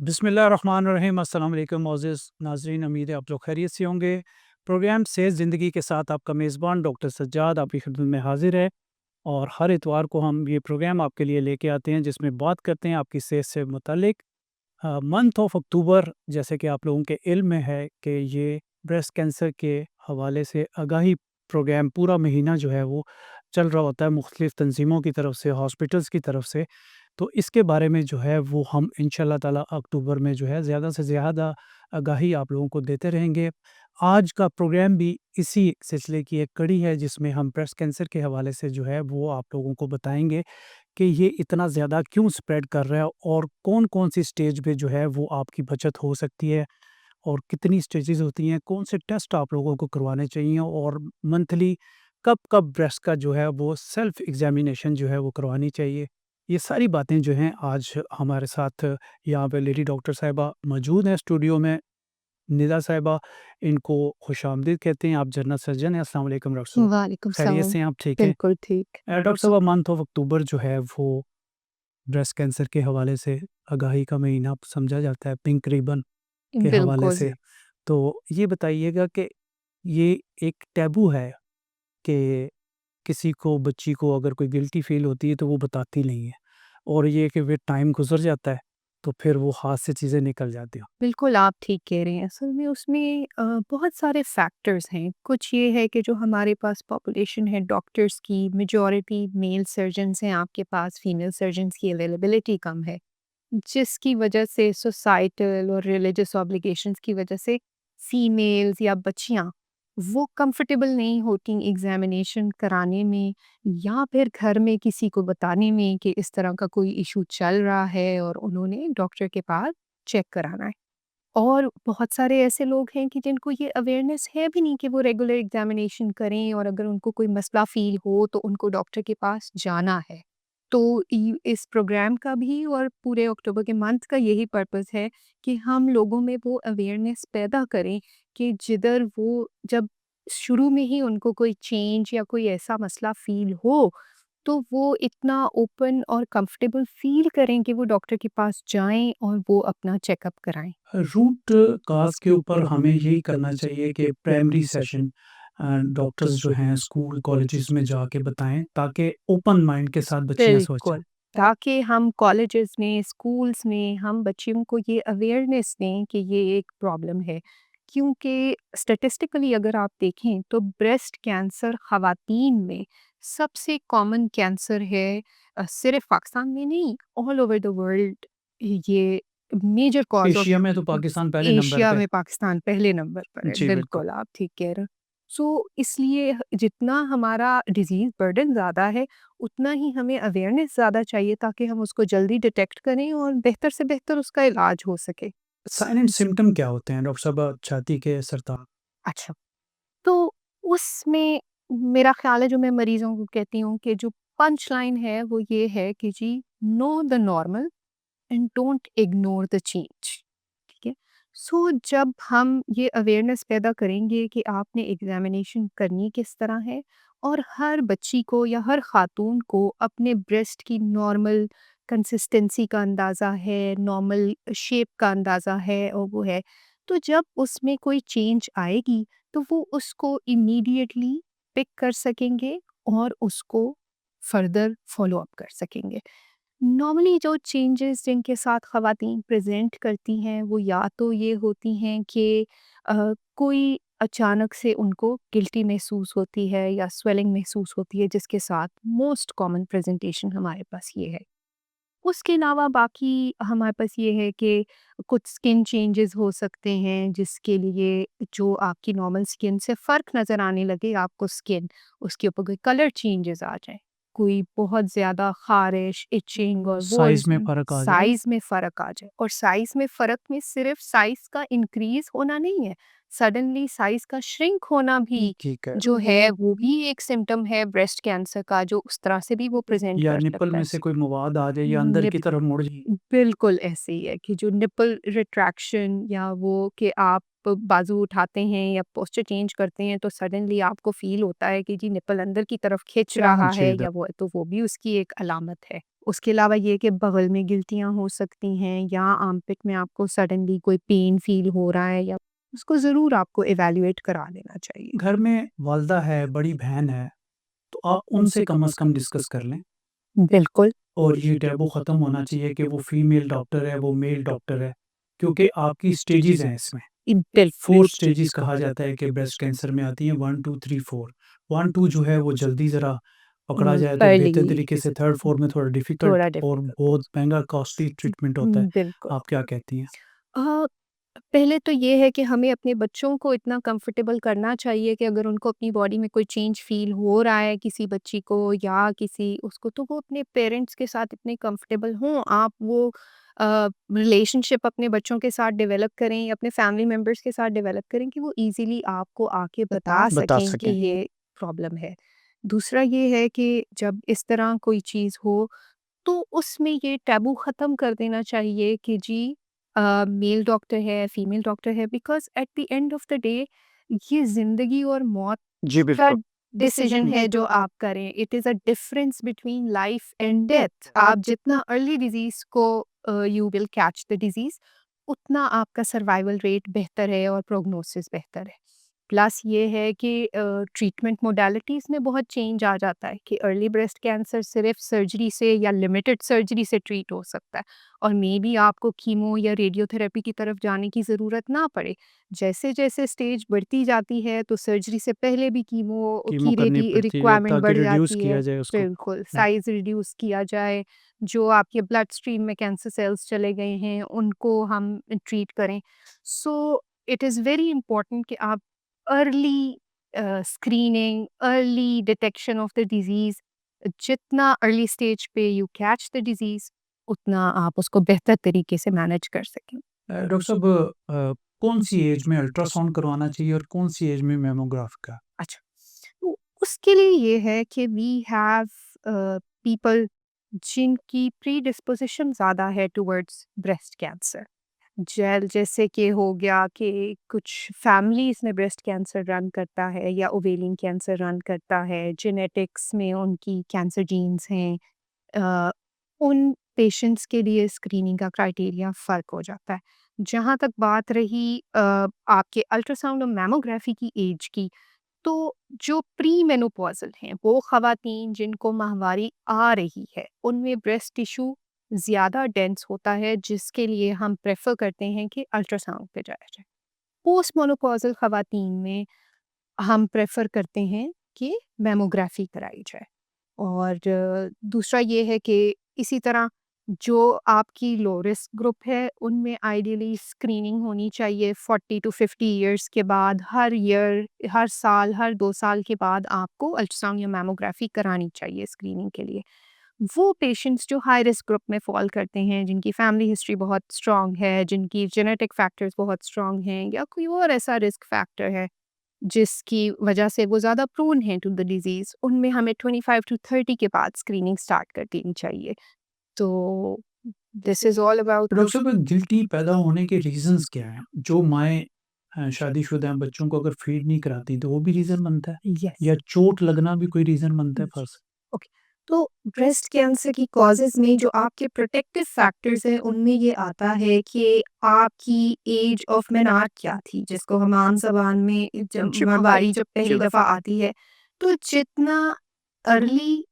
बिस्मिल्लाहिर्रहमानिर्रहीम। अस्सलाम वालेकुम मोअज़्ज़िज़ नाज़रीन, उम्मीद है आप लोग खैरियत से होंगे। प्रोग्राम सेहत ज़िंदगी के साथ आपका मेज़बान डॉक्टर सज्जाद आपकी खिदमत में हाज़िर है। और हर इतवार को हम ये प्रोग्राम आपके लिए लेके आते हैं जिसमें बात करते हैं आपकी सेहत से मुतल्लिक। मंथ ऑफ अक्टूबर, जैसे कि आप लोगों के इल्म में है कि ये ब्रेस्ट कैंसर के हवाले से आगाही प्रोग्राम पूरा महीना जो है वो चल रहा होता है मुख्तलिफ़ तंजीमों की तरफ से, हॉस्पिटल्स की तरफ से। तो इसके बारे में जो है वो हम इंशाल्लाह ताला अक्टूबर में जो है ज़्यादा से ज़्यादा आगाही आप लोगों को देते रहेंगे। आज का प्रोग्राम भी इसी सिलसिले की एक कड़ी है जिसमें हम ब्रेस्ट कैंसर के हवाले से जो है वो आप लोगों को बताएँगे कि ये इतना ज़्यादा क्यों स्प्रेड कर रहा है और कौन-कौन सी स्टेज पे जो है वो आपकी बचत हो सकती है और कितनी स्टेजेज़ होती हैं, कौन से टेस्ट आप लोगों को करवाने चाहिए और मंथली कब-कब ब्रेस्ट का जो है वो सेल्फ एग्ज़ामिनेशन जो है वो करवानी चाहिए। ये सारी बातें जो हैं आज हमारे साथ यहाँ पे लेडी डॉक्टर साहिबा मौजूद हैं स्टूडियो में। निदा साहिबा, इनको खुशामदीद कहते हैं। आप जनरल सर्जन हैं। अस्सलाम वालेकुम डॉक्टर साहब। वालेकुम खैरियत सलाम। से हैं आप, ठीक हैं? बिल्कुल ठीक। डॉक्टर साहब, मंथ ऑफ अक्टूबर जो है वो ब्रेस्ट कैंसर के हवाले से आगाही का महीना समझा जाता है, पिंक रिबन के हवाले बिल्कुल, से। तो ये बताइएगा कि ये एक टैबू है कि किसी को, बच्ची को अगर कोई गिल्टी फ़ील होती है तो वो बताती नहीं है, और ये कि फिर टाइम गुज़र जाता है तो फिर वो हाथ से चीज़ें निकल जाती हैं। बिल्कुल आप ठीक कह रहे हैं। असल में उसमें बहुत सारे फैक्टर्स हैं। कुछ ये है कि जो हमारे पास पॉपुलेशन है डॉक्टर्स की, मेजॉरिटी मेल सर्जन्स हैं आपके पास, फीमेल सर्जन्स की अवेलेबिलिटी कम है। जिसकी वजह से सोसाइटल और रिलीजियस ऑब्लिगेशंस की वजह से फीमेल्स या बच्चियां वो कंफर्टेबल नहीं होती एग्जामिनेशन कराने में या फिर घर में किसी को बताने में कि इस तरह का कोई इशू चल रहा है और उन्होंने डॉक्टर के पास चेक कराना है। और बहुत सारे ऐसे लोग हैं कि जिनको ये अवेयरनेस है भी नहीं कि वो रेगुलर एग्जामिनेशन करें और अगर उनको कोई मसला फील हो तो उनको डॉक्टर के पास जाना है। तो इस प्रोग्राम का भी और पूरे अक्टूबर के मंथ का यही पर्पस है कि हम लोगों में वो अवेयरनेस पैदा करें कि जिधर वो जब शुरू में ही उनको कोई चेंज या कोई ऐसा मसला फील हो तो वो इतना ओपन और कंफर्टेबल फ़ील करें कि वो डॉक्टर के पास जाएँ और वो अपना चेकअप कराएँ। रूट काज़ के ऊपर हमें यही करना चाहिए कि प्राइमरी सेशन डॉक्टर्स जो हैं स्कूल कॉलेजेस में जाके बताएं ताकि ओपन माइंड के साथ बच्चियां सोचें। बिल्कुल, ताकि हम कॉलेजेस में, स्कूल्स में हम बच्चियों को ये अवेयरनेस दें कि ये एक प्रॉब्लम है। क्योंकि स्टैटिस्टिकली अगर आप देखें तो ब्रेस्ट कैंसर ख़वातीन में सबसे कॉमन कैंसर है। सिर्फ़ पाकिस्तान में नहीं, ऑल ओवर द वर्ल्ड ये मेजर कॉज़ ऑफ एशिया में तो पाकिस्तान पहले नंबर एशिया पे। में पाकिस्तान पहले नंबर पर है। जी बिल्कुल। बिल्कुल, आप ठीक कह रहे हो। सो इसलिए जितना हमारा डिज़ीज़ बर्डन ज़्यादा है उतना ही हमें अवेयरनेस ज़्यादा चाहिए ताकि हम उसको जल्दी डिटेक्ट करें और बेहतर से बेहतर उसका इलाज हो सके। साइन एंड सिम्टम क्या होते हैं डॉक्टर साहब छाती के सरतान? अच्छा, तो उसमें मेरा ख़्याल है जो मैं मरीज़ों को कहती हूँ कि जो पंच लाइन है वो ये है कि जी, know the normal and don't ignore the change. ठीक है? सो जब हम ये अवेयरनेस पैदा करेंगे कि आपने एग्ज़ामिनेशन करनी किस तरह है और हर बच्ची को या हर ख़ातून को अपने ब्रेस्ट की नॉर्मल कंसिस्टेंसी का अंदाज़ा है, नॉर्मल शेप का अंदाज़ा है और वो है, तो जब उसमें कोई चेंज आएगी तो वो उसको इमीडिएटली पिक कर सकेंगे और उसको फर्दर फ़ॉलो अप कर सकेंगे। नॉर्मली जो चेंजेस जिनके साथ ख़वातीन प्रेज़ेंट करती हैं वो या तो ये होती हैं कि कोई अचानक से उनको गिल्टी महसूस होती है या स्वेलिंग महसूस होती है जिसके साथ मोस्ट कॉमन प्रेजेंटेशन हमारे पास ये है। उसके अलावा बाकी हमारे पास ये है कि कुछ स्किन चेंजेस हो सकते हैं जिसके लिए जो आपकी नॉर्मल स्किन से फ़र्क नज़र आने लगे आपको स्किन, उसके ऊपर कोई कलर चेंजेस आ जाएँ, कोई बहुत ज़्यादा ख़ारिश, इचिंग और वो साइज में फ़र्क आ जाए। साइज़ में फ़र्क आ जाए। और साइज़ में फ़र्क में सिर्फ़ साइज़ का इंक्रीज़ होना नहीं है, सडनली साइज़ का श्रिंक होना भी ठीक है। जो है वो भी एक सिम्पटम है ब्रेस्ट कैंसर का, जो उस तरह से भी वो प्रेज़ेंट या कर निप्पल सकता में है। से कोई मवाद आ जाए या अंदर निप की तरफ मुड़ जाए। बिल्कुल ऐसे ही है कि जो निपल रिट्रैक्शन या वो कि आप बाजू उठाते हैं या पोस्चर चेंज करते हैं तो सडनली आपको फील होता है कि जी निपल अंदर की तरफ खिंच रहा है जी या वो, तो वो भी उसकी एक अलामत है। उसके अलावा ये कि बगल में गिल्टियाँ हो सकती हैं या आर्मपिट में आपको सडनली कोई पेन फ़ील हो रहा है या उसको ज़रूर आपको इवैल्यूएट करा लेना चाहिए। घर में वालदा है, बड़ी बहन है, तो आप उनसे कम से कम डिस्कस कर लें। बिल्कुल। और ये टैबू ख़त्म होना चाहिए कि वो फीमेल डॉक्टर है, वो मेल डॉक्टर है, क्योंकि आपकी स्टेजेज़ हैं इसमें। बिल्कुल। 4 स्टेजेज़ कहा जाता है कि ब्रेस्ट कैंसर में आती हैं, 1, 2, 3, 4। 1, 2 जो है वो जल्दी ज़रा पकड़ा जाए तो बेहतर अर्ली तरीके से, 3, 4 में थोड़ा डिफ़िकल्ट थोड़ा और डिफ़िकल्ट हो बहुत महँगा कॉस्टली ट्रीटमेंट होता है। बिल्कुल। आप क्या कहती हैं? अ, पहले तो ये है कि हमें अपने बच्चों को इतना कंफर्टेबल करना चाहिए कि अगर उनको अपनी बॉडी में कोई चेंज फ़ील हो रहा है किसी बच्ची को या किसी उसको, तो वो अपने पेरेंट्स के साथ इतने कंफर्टेबल हों। आप वो रिलेशनशिप अपने बच्चों के साथ डेवलप करें या अपने फैमिली मेंबर्स के साथ डेवलप करें कि वो ईज़िली आपको आके बता बता सकें कि सकें। ये प्रॉब्लम है। दूसरा ये है कि जब इस तरह कोई चीज़ हो तो उसमें ये टैबू ख़त्म कर देना चाहिए कि जी मेल डॉक्टर है, फीमेल डॉक्टर है, because at the end of the day ये ज़िंदगी और मौत जी, का बिल्कुल। डिसीजन है जो आप करें। It is a difference between life and death. आप जितना अर्ली डिज़ीज़ को you will catch the disease, उतना आपका सर्वाइवल रेट बेहतर है और प्रोग्नोसिस बेहतर है। प्लस ये है कि ट्रीटमेंट मोडालिटीज़ में बहुत चेंज आ जाता है कि अर्ली ब्रेस्ट कैंसर सिर्फ सर्जरी से या लिमिटेड सर्जरी से ट्रीट हो सकता है और मे बी आपको कीमो या रेडियोथेरेपी की तरफ जाने की ज़रूरत ना पड़े। जैसे-जैसे स्टेज बढ़ती जाती है तो सर्जरी से पहले भी कीमो कीमो की करनी रेडी पड़ती है रिक्वायरमेंट ताकि बढ़ रिड्यूस जाती किया है। जाए उसको। बिल्कुल, हुँ। साइज़ रिड्यूस किया जाए, जो आपके ब्लड स्ट्रीम में कैंसर सेल्स चले गए हैं, उनको हम ट्रीट करें। So it is very important कि आप early screening, early detection of the disease, जितना अर्ली स्टेज पे यू कैच द डिज़ीज़, उतना आप उसको बेहतर तरीके से मैनेज कर सकें। डॉक्टर साहब, कौन-सी एज में अल्ट्रासाउंड करवाना चाहिए और कौन-सी एज में मैमोग्राफ का? अच्छा, तो उसके लिए ये है कि वी हैव पीपल जिनकी प्रीडिस्पोज़िशन ज़्यादा है टुवर्ड्स ब्रेस्ट कैंसर। जैसे कि हो गया कि कुछ फैमिलीज़ में ब्रेस्ट कैंसर रन करता है या ओवेरियन कैंसर रन करता है, जेनेटिक्स में उनकी कैंसर जीन्स हैं। अ, उन पेशेंट्स के लिए स्क्रीनिंग का क्राइटेरिया फ़र्क हो जाता है। जहाँ तक बात रही आपके अल्ट्रासाउंड और मैमोग्राफी की एज की, तो जो प्री मेनोपॉज़ल हैं, वो ख़वातीन जिनको माहवारी आ रही है, उनमें ब्रेस्ट टिश्यू ज़्यादा डेंस होता है, जिसके लिए हम प्रेफ़र करते हैं कि अल्ट्रासाउंड पे जाया जाए। पोस्ट मेनोपॉज़ल ख़वातीन में हम प्रेफ़र करते हैं कि मैमोग्राफ़ी कराई जाए। और दूसरा ये है कि इसी तरह जो आपकी लो रिस्क ग्रुप है, उनमें आइडियली स्क्रीनिंग होनी चाहिए 40 टू 50 इयर्स के बाद। हर ईयर, हर साल, हर 2 साल के बाद आपको अल्ट्रासाउंड या मैमोग्राफी करानी चाहिए स्क्रीनिंग के लिए। वो पेशेंट्स जो हाई रिस्क ग्रुप में फ़ॉल करते हैं, जिनकी फैमिली हिस्ट्री बहुत स्ट्रॉन्ग है, जिनकी जेनेटिक फैक्टर्स बहुत स्ट्रॉन्ग हैं या कोई और ऐसा रिस्क फैक्टर है जिसकी वजह से वो ज़्यादा प्रोन हैं टू द डिज़ीज़, उनमें हमें 25 टू 30 के बाद स्क्रीनिंग स्टार्ट कर देनी चाहिए। तो दिस इज़ ऑल तो अबाउट डॉक्टर साहब, गिल्टी पैदा होने के रीज़न्स क्या हैं? जो माएँ शादीशुदा हैं, बच्चों को अगर फीड नहीं कराती तो वो भी रीज़न बनता है? यस। या चोट लगना भी कोई रीज़न बनता है फर्स्ट? ओके। तो ब्रेस्ट कैंसर की कॉजेज़ में जो आपके प्रोटेक्टिव फैक्टर्स हैं, उनमें ये आता है कि आपकी एज ऑफ मेनार्क क्या थी, जिसको हम आम ज़बान में जब माहवारी जब पहली दफ़ा आती है, तो जितना अर्ली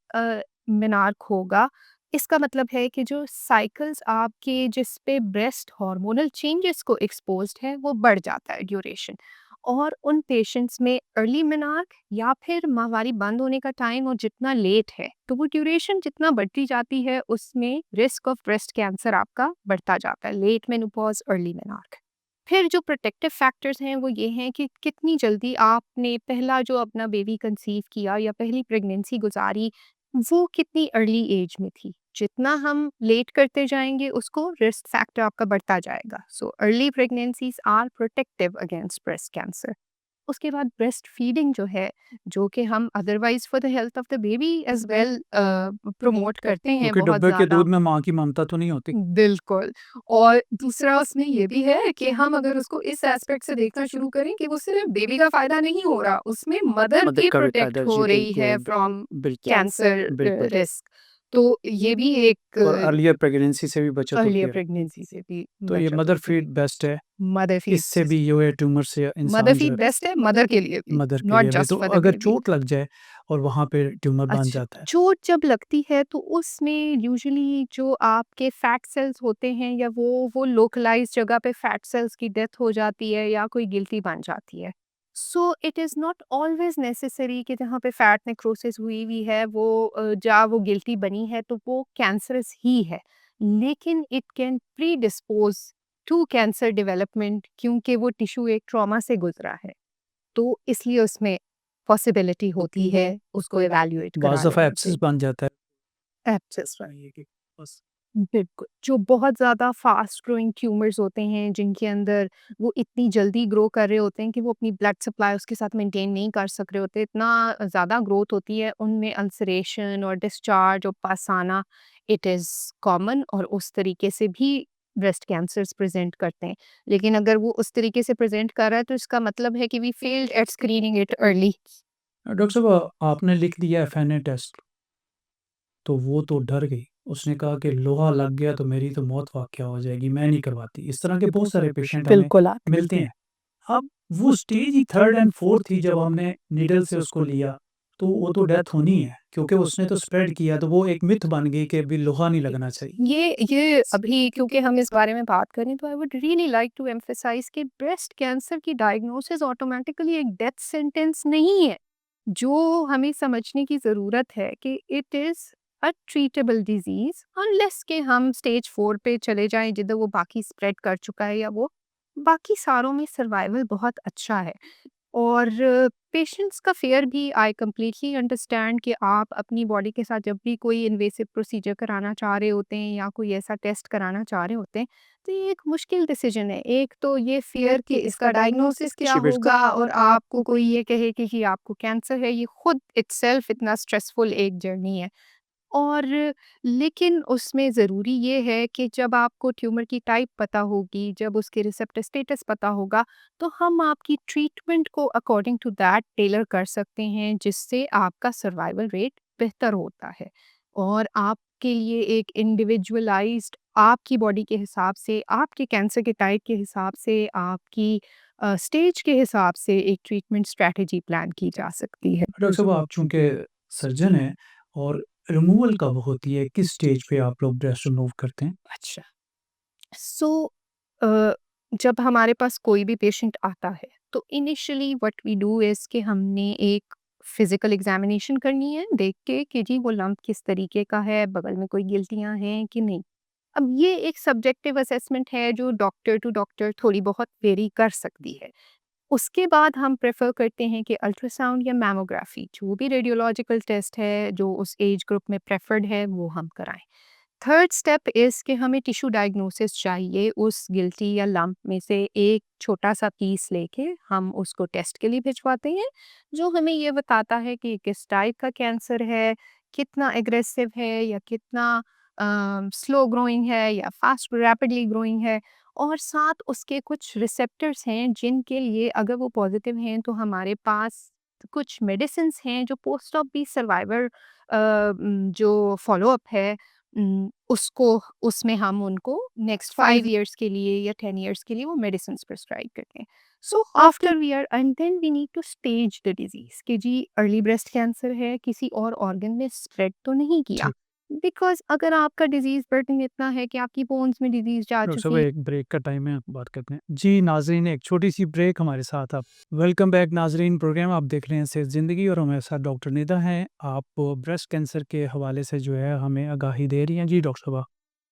मेनार्क होगा, इसका मतलब है कि जो साइकिल्स आपके जिस पे ब्रेस्ट हार्मोनल चेंजेस को एक्सपोज़्ड है, वो बढ़ जाता है ड्यूरेशन। और उन पेशेंट्स में अर्ली मेनार्क या फिर माहवारी बंद होने का टाइम और जितना लेट है, तो वो ड्यूरेशन जितना बढ़ती जाती है, उसमें रिस्क ऑफ ब्रेस्ट कैंसर आपका बढ़ता जाता है, लेट मेनोपॉज, अर्ली मेनार्क। फिर जो प्रोटेक्टिव फैक्टर्स हैं वो ये हैं कि कितनी जल्दी आपने पहला जो अपना बेबी कंसीव किया या पहली प्रेगनेंसी गुजारी, वो कितनी अर्ली एज में थी। जितना हम लेट करते जाएंगे, उसको रिस्क फैक्टर आपका बढ़ता जाएगा। So early pregnancies are protective against breast cancer. उसके बाद ब्रेस्ट फीडिंग जो है, जो कि हम otherwise for the health of the baby as well promote करते हैं क्योंकि बहुत डब्बे के ज़्यादा। दूध में माँ की ममता तो नहीं होती। बिल्कुल। और दूसरा उसमें ये भी है कि हम अगर उसको इस एस्पेक्ट से देखना शुरू करें कि वो सिर्फ बेबी का फ़ायदा नहीं हो रहा, उसमें मदर मदद भी का भी प्रोटेक्ट फ़ायदा, जी हो रही बिल्कुल, है फ्रॉम बिल्कुल, कैंसर बिल्कुल। रिस्क। तो ये भी एक और अर्लियर प्रेगनेंसी से भी बचत होती अर्लियर है। प्रेगनेंसी से भी तो ये बचत मदर होती है। फीड बेस्ट है, मदर फीड इससे भी जो है ट्यूमर से मदर इंसान जो फीड है बेस्ट है मदर के लिए भी, मदर के नॉट लिए भी। जस्ट तो फादर अगर के लिए। चोट लग जाए और वहाँ पे ट्यूमर बन अच्छा, जाता है, चोट जब लगती है तो उसमें यूजुअली जो आपके फैट सेल्स होते हैं या वो लोकलाइज्ड जगह पे फैट सेल्स की डेथ हो जाती है या कोई गिल्टी बन जाती है। So it is not always necessary कि जहाँ पे फैट नेक्रोसिस हुई हुई है जहाँ वो गिल्टी बनी है तो वो कैंसरस ही है, लेकिन it can predispose to cancer development क्योंकि वो टिश्यू एक ट्रॉमा से गुजरा है, तो इसलिए उसमें पॉसिबिलिटी होती है उसको इवैल्यूएट बाज़ दफ़ा कराने एब्सेस की। बन जाता है। एब्सेस ये कि बस बिल्कुल, जो बहुत ज़्यादा फ़ास्ट ग्रोइंग ट्यूमर्स होते हैं, जिनके अंदर वो इतनी जल्दी ग्रो कर रहे होते हैं कि वो अपनी ब्लड सप्लाई उसके साथ मेंटेन नहीं कर सक रहे होते, इतना ज़्यादा ग्रोथ होती है, उनमें अल्सरेशन और डिस्चार्ज और पस आना, इट इज़ कॉमन और उस तरीके से भी ब्रेस्ट कैंसर्स प्रेज़ेंट करते हैं। लेकिन अगर वो उस तरीके से प्रेज़ेंट कर रहा है, तो इसका मतलब है कि we failed at screening it early. Doctor साहब आपने लिख दिया एफएनए टेस्ट, तो वो तो डर गई। उसने कहा कि लोहा लग गया तो मेरी तो मौत वाक़या हो जाएगी, मैं नहीं करवाती। इस तरह के बहुत सारे पेशेंट हमें बिल्कुल आप मिलते हैं। अब वो stage he 3rd and 4th थी जब हमने नीडल से उसको लिया, तो वो तो डेथ होनी है क्योंकि उसने तो स्प्रेड किया, तो वो एक मिथ बन गई कि अभी लोहा नहीं लगना चाहिए। ये अभी क्योंकि हम इस बारे में बात करें तो I would really like to emphasise कि ब्रेस्ट कैंसर की डायग्नोसिस ऑटोमेटिकली एक डेथ सेंटेंस नहीं है। जो हमें समझने की ज़रूरत है कि it is a treatable disease unless कि हम स्टेज 4 पे चले जाएँ जिधर वो बाकी स्प्रेड कर चुका है या वो बाकी सारों में सर्वाइवल बहुत अच्छा है। और पेशेंट्स का फ़ियर भी आई कंप्लीटली अंडरस्टैंड कि आप अपनी बॉडी के साथ जब भी कोई इन्वेसिव प्रोसीजर कराना चाह रहे होते हैं या कोई ऐसा टेस्ट कराना चाह रहे होते हैं, तो ये एक मुश्किल डिसीजन है। एक तो ये फ़ियर कि इसका डायग्नोसिस क्या शिविर होगा और आपको कोई ये कहे कि आपको कैंसर है, ये खुद इटसेल्फ इतना स्ट्रेसफुल एक जर्नी है। और लेकिन उसमें ज़रूरी ये है कि जब आपको ट्यूमर की टाइप पता होगी, जब उसके रिसेप्टर स्टेटस पता होगा, तो हम आपकी ट्रीटमेंट को अकॉर्डिंग टू दैट टेलर कर सकते हैं, जिससे आपका सर्वाइवल रेट बेहतर होता है। और आपके लिए एक इंडिविजुअलाइज़्ड आपकी बॉडी के हिसाब से, आपके कैंसर के टाइप के हिसाब से, आपकी स्टेज के हिसाब से एक ट्रीटमेंट स्ट्रैटेजी प्लान की जा सकती है। डॉक्टर साहब आप चूँकि सर्जन हैं और रिमूवल कब होती है? किस स्टेज पे आप लोग ब्रेस्ट रिमूव करते हैं? अच्छा। सो जब हमारे पास कोई भी पेशेंट आता है तो initially what we do is कि हमने एक फिजिकल एग्जामिनेशन करनी है देख के कि जी वो लंप किस तरीके का है, बगल में कोई गिल्टियाँ हैं कि नहीं। अब ये एक सब्जेक्टिव असेसमेंट है जो डॉक्टर टू डॉक्टर थोड़ी बहुत वेरी कर सकती है। उसके बाद हम प्रेफर करते हैं कि अल्ट्रासाउंड या मैमोग्राफी जो भी रेडियोलॉजिकल टेस्ट है जो उस एज ग्रुप में प्रेफर्ड है वो हम कराएं। थर्ड स्टेप इज़ कि हमें टिश्यू डायग्नोसिस चाहिए उस गिल्टी या लंप में से एक छोटा सा पीस लेके हम उसको टेस्ट के लिए भिजवाते हैं, जो हमें ये बताता है कि किस टाइप का कैंसर है, कितना एग्रेसिव है या कितना स्लो ग्रोइंग है या फास्ट रैपिडली ग्रोइंग है। और साथ उसके कुछ रिसेप्टर्स हैं जिनके लिए अगर वो पॉजिटिव हैं तो हमारे पास कुछ मेडिसिन्स हैं जो पोस्ट ऑप भी सर्वाइवर जो फॉलोअप है उसको उसमें हम उनको नेक्स्ट 5 इयर्स के लिए या 10 इयर्स के लिए वो मेडिसिन्स प्रिस्क्राइब करते हैं। So after we are and then we need to stage the disease कि जी अर्ली ब्रेस्ट कैंसर है, किसी और ऑर्गन में स्प्रेड तो नहीं किया। ठीक। बिकॉज़ अगर आपका डिज़ीज़ बर्डन इतना है कि आपकी बोन्स में डिज़ीज़ जा डॉक्टर साहब चुकी है। एक ब्रेक का टाइम है, बात करते हैं। जी नाज़रीन, एक छोटी-सी ब्रेक हमारे साथ आप वेलकम बैक नाज़रीन, प्रोग्राम आप देख रहे हैं सेहत ज़िंदगी और हमारे साथ डॉक्टर निदा हैं। आप ब्रेस्ट कैंसर के हवाले से जो है हमें आगाही दे रही हैं। जी डॉक्टर साहबा,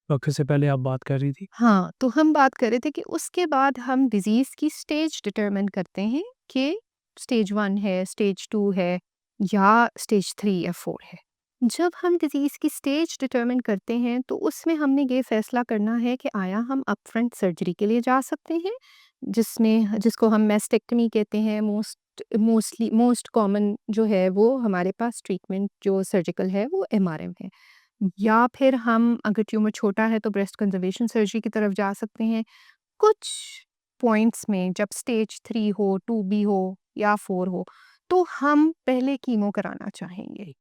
वक़्त से पहले आप बात कर रही थी। हाँ, तो हम बात कर रहे थे कि उसके बाद हम डिज़ीज़ की स्टेज डिटरमिन करते हैं कि स्टेज 1 है, स्टेज 2 है या स्टेज 3 या 4 है। जब हम डिज़ीज़ की स्टेज डिटरमिन करते हैं तो उसमें हमने ये फ़ैसला करना है कि आया हम अपफ्रंट सर्जरी के लिए जा सकते हैं, जिसको हम मैस्टेक्टमी कहते हैं। मोस्ट कॉमन जो है वो हमारे पास ट्रीटमेंट जो सर्जिकल है वो एमआरएम है। या फिर हम अगर ट्यूमर छोटा है तो ब्रेस्ट कंजर्वेशन सर्जरी की तरफ जा सकते हैं। कुछ पॉइंट्स में जब स्टेज 3 हो, 2B हो या 4 हो, तो हम पहले कीमो कराना चाहेंगे।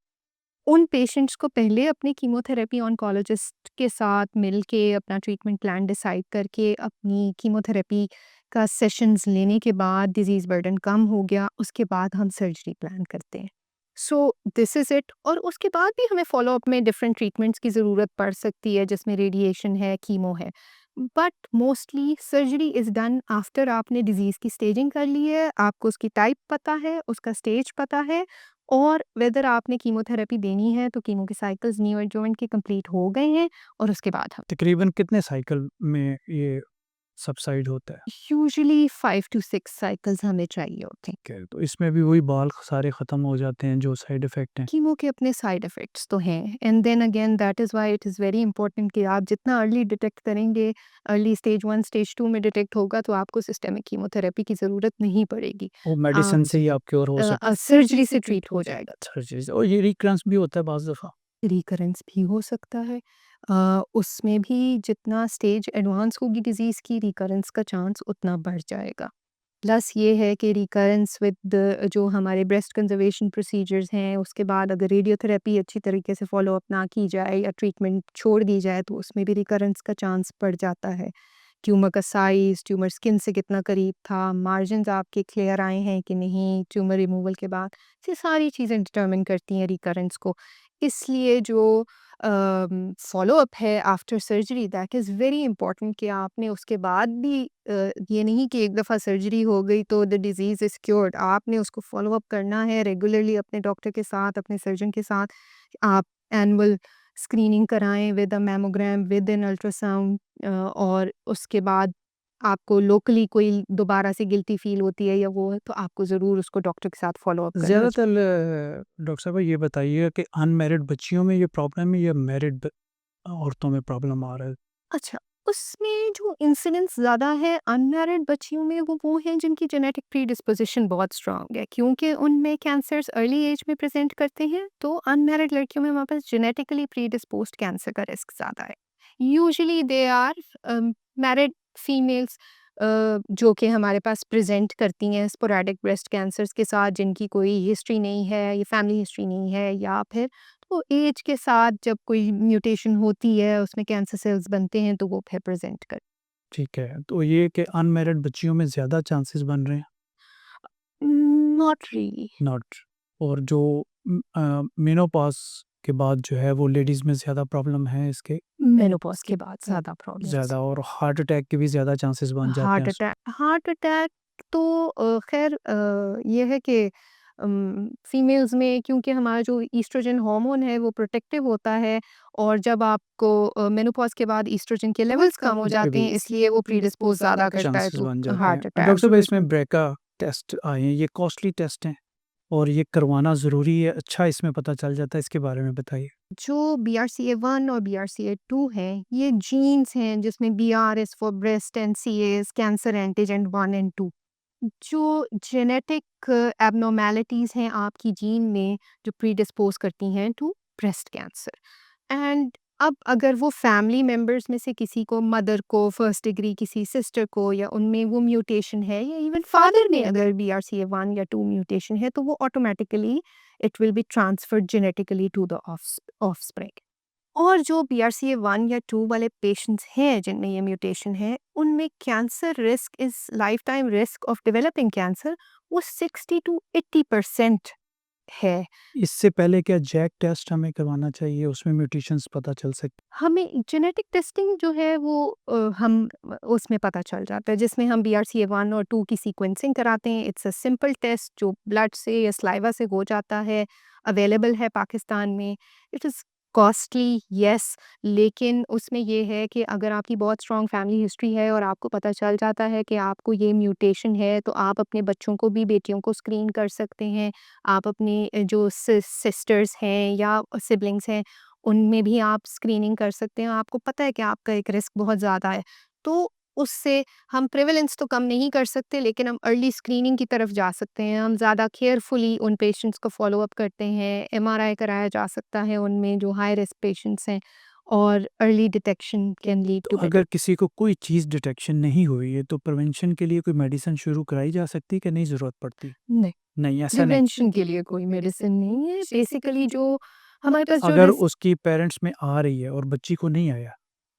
उन पेशेंट्स को पहले अपनी कीमोथेरेपी ऑन्कोलॉजिस्ट के साथ मिल के अपना ट्रीटमेंट प्लान डिसाइड करके अपनी कीमोथेरेपी का सेशंस लेने के बाद डिज़ीज़ बर्डन कम हो गया, उसके बाद हम सर्जरी प्लान करते हैं। So this is it. और उसके बाद भी हमें फ़ॉलो-अप में डिफरेंट ट्रीटमेंट्स की ज़रूरत पड़ सकती है, जिसमें रेडिएशन है, कीमो है। But mostly surgery is done after आपने डिज़ीज़ की स्टेजिंग कर ली है, आपको उसकी टाइप पता है, उसका स्टेज पता है और वेदर आपने कीमोथेरेपी देनी है तो कीमो के साइकिल्स न्यू एडजुवेंट के कंप्लीट हो गए हैं और उसके बाद हम तकरीबन कितने साइकिल में ये सबसाइड होता है? यूजुअली 5 टू 6 साइकिल्स हमें चाहिए होते हैं। ओके, तो इसमें भी वही बाल सारे ख़त्म हो जाते हैं जो साइड इफ़ेक्ट हैं। कीमो के अपने साइड इफ़ेक्ट्स तो हैं and then again that is why it is very important कि आप जितना अर्ली डिटेक्ट करेंगे, अर्ली स्टेज 1 स्टेज 2 में डिटेक्ट होगा तो आपको सिस्टेमिक कीमोथेरेपी की ज़रूरत नहीं पड़ेगी। वो मेडिसिन से ही आप क्योर हो सकते सर्जरी से ट्रीट हो जाएगा। सर्जरी से, और ये रिकरेंस भी होता है बाज़ दफ़ा। रिकरेंस भी हो सकता है। उसमें भी जितना स्टेज एडवांस होगी डिज़ीज़ की, रिकरेंस का चांस उतना बढ़ जाएगा। प्लस ये है कि रिकरेंस विद जो हमारे ब्रेस्ट कंजर्वेशन प्रोसीजर्स हैं, उसके बाद अगर रेडियोथेरेपी अच्छी तरीके से फ़ॉलो अप ना की जाए या ट्रीटमेंट छोड़ दी जाए, तो उसमें भी रिकरेंस का चांस बढ़ जाता है। ट्यूमर का साइज़, ट्यूमर स्किन से कितना करीब था, मार्जिन्स आपके क्लियर आए हैं कि नहीं ट्यूमर रिमूवल के बाद, ये सारी चीज़ें डिटरमिन करती हैं रिकरेंस को। इसलिए जो फ़ॉलो-अप है after surgery that is very important कि आपने उसके बाद भी ये नहीं कि एक दफ़ा सर्जरी हो गई तो द डिज़ीज़ इज़ क्योर्ड। आपने उसको फ़ॉलो-अप करना है रेगुलरली अपने डॉक्टर के साथ, अपने सर्जन के साथ। आप एनुअल स्क्रीनिंग कराएँ with a mammogram, with an ultrasound और उसके बाद आपको लोकली कोई दोबारा से गिल्टी फ़ील होती है या वो है, तो आपको ज़रूर उसको डॉक्टर के साथ फ़ॉलो-अप करना चाहिए। ज़्यादातर डॉक्टर साहब ये बताइए कि अनमैरिड बच्चियों में ये प्रॉब्लम है या मैरिड औरतों में प्रॉब्लम आ रहा है? अच्छा, उसमें जो इंसिडेंस ज़्यादा है अनमैरिड बच्चियों में वो हैं जिनकी जेनेटिक प्रीडिस्पोज़िशन बहुत स्ट्रॉन्ग है क्योंकि उनमें कैंसर्स अर्ली एज में प्रेज़ेंट करते हैं, तो अनमैरिड लड़कियों में हमारे पास जेनेटिकली प्रीडिस्पोज़्ड कैंसर का रिस्क ज़्यादा है। Usually they are married females जो कि हमारे पास प्रेज़ेंट करती हैं स्पोरेडिक ब्रेस्ट कैंसर्स के साथ जिनकी कोई हिस्ट्री नहीं है या फैमिली हिस्ट्री नहीं है या फिर तो एज के साथ जब कोई म्यूटेशन होती है, उसमें कैंसर सेल्स बनते हैं, तो वो फिर प्रेज़ेंट कर ठीक है, तो ये कि अनमैरिड बच्चियों में ज़्यादा चांसेस बन रहे हैं? Not really. नॉट। और जो मेनोपॉज़ के बाद जो है वो लेडीज़ में ज़्यादा प्रॉब्लम है इसके? मेनोपॉज़ के बाद ज़्यादा प्रॉब्लम्स। ज़्यादा, और हार्ट अटैक के भी ज़्यादा चांसेस बन जाते हैं हार्ट अटैक तो ख़ैर ये है कि फीमेल्स में क्योंकि हमारा जो ईस्ट्रोजन हार्मोन है, वो प्रोटेक्टिव होता है और जब आपको मेनोपॉज़ के बाद ईस्ट्रोजन के लेवल्स कम हो जाते हैं, इसलिए वो प्रीडिस्पोज़ ज़्यादा करता है चांसेस टू बन जाते हैं। Heart attack. डॉक्टर साहब इसमें ब्रेका टेस्ट आए हैं, ये कॉस्टली टेस्ट हैं और ये करवाना ज़रूरी है, अच्छा इसमें पता चल जाता है, इसके बारे में बताइए? जो BRCA1 और BRCA2 हैं, ये जीन्स हैं जिसमें BR is for breast and CA is cancer antigen 1 and 2। जो जेनेटिक एब्नॉर्मैलिटीज़ हैं आपकी जीन में जो प्रीडिस्पोज़ करती हैं टू ब्रेस्ट कैंसर। एंड अब अगर वो फैमिली मेंबर्स में से किसी को मदर को फर्स्ट डिग्री किसी सिस्टर को या उनमें वो म्यूटेशन है या इवन फादर में अगर BRCA1 या 2 म्यूटेशन है तो वो automatically it will be transferred genetically to the offspring. और जो BRCA1 या 2 वाले पेशेंट्स हैं जिनमें ये म्यूटेशन है, उनमें cancer risk is lifetime risk of developing cancer वो 60 टू 80% है। इससे पहले क्या जैक टेस्ट हमें करवाना चाहिए, उसमें म्यूटेशंस पता चल सकते? हमें जेनेटिक टेस्टिंग जो है वो हम उसमें पता चल जाता है जिसमें हम BRCA1 और 2 की सीक्वेंसिंग कराते हैं। इट्स अ सिंपल टेस्ट जो ब्लड से या सलाइवा से हो जाता है, अवेलेबल है पाकिस्तान में। इट इज़ कॉस्टली येस, लेकिन उसमें ये है कि अगर आपकी बहुत स्ट्रॉन्ग फैमिली हिस्ट्री है और आपको पता चल जाता है कि आपको ये म्यूटेशन है, तो आप अपने बच्चों को भी बेटियों को स्क्रीन कर सकते हैं। आप अपने जो सिस्टर्स हैं या सिबलिंग्स हैं उनमें भी आप स्क्रीनिंग कर सकते हैं। आपको पता है कि आपका एक रिस्क बहुत ज़्यादा है, तो उससे हम प्रेवलेंस तो कम नहीं कर सकते, लेकिन हम अर्ली स्क्रीनिंग की तरफ जा सकते हैं। हम ज़्यादा केयरफुली उन पेशेंट्स को फ़ॉलो अप करते हैं। MRI कराया जा सकता है उनमें जो हाई रिस्क पेशेंट्स हैं और अर्ली डिटेक्शन कैन लीड तो टू बेटर। अगर किसी को कोई चीज़ डिटेक्शन नहीं हुई है, तो प्रिवेंशन के लिए कोई मेडिसिन शुरू कराई जा सकती है कि नहीं ज़रूरत पड़ती? नहीं, नहीं, ऐसा नहीं। प्रिवेंशन के लिए कोई मेडिसिन नहीं है। बेसिकली जो हमारे पास जो अगर रिस उसकी पेरेंट्स में आ रही है और बच्ची को नहीं आया,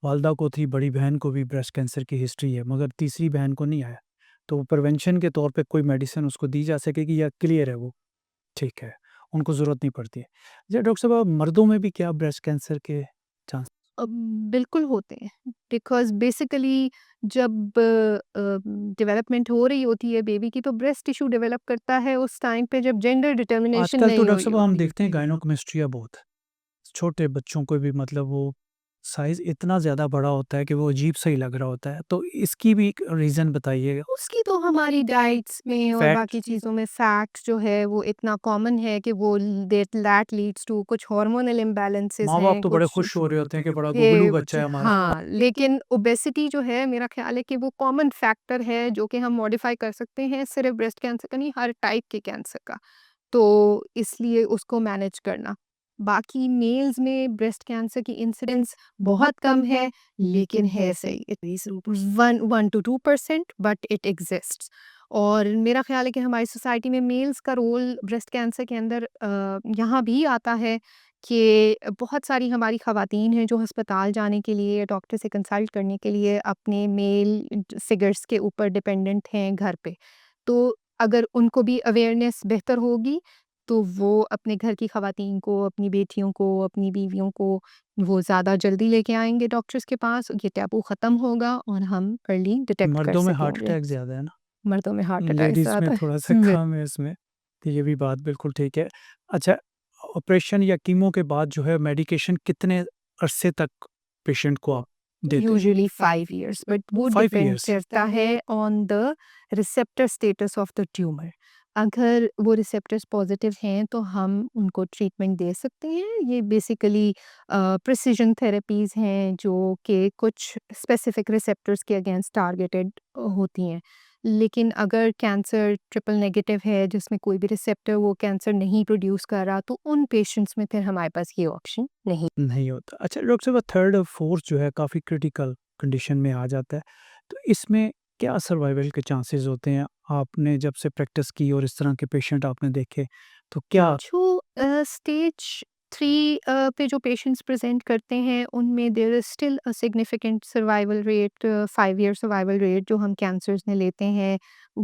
वालिदा को थी, बड़ी बहन को भी ब्रेस्ट कैंसर की हिस्ट्री है, मगर तीसरी बहन को नहीं आया, तो प्रिवेंशन के तौर पे कोई मेडिसिन उसको दी जा सकेगी या क्लियर है वो? ठीक है, उनको ज़रूरत नहीं पड़ती है। अच्छा डॉक्टर साहब, मर्दों में भी क्या ब्रेस्ट कैंसर के चांस? बिल्कुल होते हैं, बिकॉज़ बेसिकली जब डेवलपमेंट हो रही होती है बेबी की, तो ब्रेस्ट टिश्यू डेवलप करता है उस टाइम पे जब जेंडर डिटर्मिनेशन आजकल तो नहीं डॉक्टर हुई साहब हम होती। देखते हैं गायनोकमेस्ट्रिया बहुत है। छोटे बच्चों को भी मतलब वो साइज़ इतना ज़्यादा बड़ा होता है कि वो अजीब-सा ही लग रहा होता है। तो इसकी भी एक रीज़न बताइएगा। उसकी तो हमारी डाइट्स में और फैट बाकी चीज़ों में फैट जो है वो इतना कॉमन है कि वो दैट लीड्स टू कुछ हार्मोनल इम्बैलेंसेस माँ-बाप हैं, तो बड़े कुछ खुश हो रहे होते हैं कि बड़ा गुगलू ये बच्चा है हमारा। हाँ, लेकिन ओबेसिटी जो है मेरा ख़्याल है कि वो कॉमन फैक्टर है जो कि हम मॉडिफ़ाई कर सकते हैं, सिर्फ़ ब्रेस्ट कैंसर का नहीं, हर टाइप के कैंसर का। तो इसलिए उसको मैनेज करना। बाकी मेल्स में ब्रेस्ट कैंसर की इंसिडेंस बहुत कम है, लेकिन है सही। It is 1 to 2% but it exists. और मेरा ख़्याल है कि हमारी सोसाइटी में मेल्स का रोल ब्रेस्ट कैंसर के अंदर यहाँ भी आता है कि बहुत सारी हमारी ख़वातीन हैं जो अस्पताल जाने के लिए, डॉक्टर से कंसल्ट करने के लिए अपने मेल फिगर्स के ऊपर डिपेंडेंट हैं घर पे। तो अगर उनको भी अवेयरनेस बेहतर होगी, तो वो अपने घर की ख़वातीन को, अपनी बेटियों को, अपनी बीवियों को वो ज़्यादा जल्दी लेके आएँगे डॉक्टर्स के पास, ये टैबू ख़त्म होगा और हम अर्ली डिटेक्ट कर मर्दों में हार्ट सकेंगे। अटैक ज़्यादा है ना? मर्दों में हार्ट अटैक लेडीज़ में ज़्यादा है। थोड़ा-सा बिल कम है इसमें। तो ये भी बात बिल्कुल ठीक है। अच्छा, ऑपरेशन या कीमो के बाद जो है मेडिकेशन कितने अरसे तक पेशेंट को आप देते हैं? यूजुअली 5 इयर्स बट वो 5 डिपेंड इयर्स? करता है on the receptor status of the tumour. अगर वो रिसेप्टर्स पॉजिटिव हैं तो हम उनको ट्रीटमेंट दे सकते हैं। ये बेसिकली प्रिसिजन थेरेपीज़ हैं जो कि कुछ स्पेसिफिक रिसेप्टर्स के अगेंस्ट टारगेटेड होती हैं। लेकिन अगर कैंसर ट्रिपल नेगेटिव है जिसमें कोई भी रिसेप्टर वो कैंसर नहीं प्रोड्यूस कर रहा, तो उन पेशेंट्स में फिर हमारे पास ये ऑप्शन नहीं। नहीं होता। अच्छा डॉक्टर साहब, थर्ड और फोर्थ जो है काफ़ी क्रिटिकल कंडीशन में आ जाता है। तो इसमें क्या सर्वाइवल के चांसेस होते हैं? आपने जब से प्रैक्टिस की और इस तरह के पेशेंट आपने देखे, तो क्या जो स्टेज 3 पे जो पेशेंट्स प्रेज़ेंट करते हैं, उनमें there is still a significant survival rate, 5 year survival rate जो हम कैंसर्स में लेते हैं,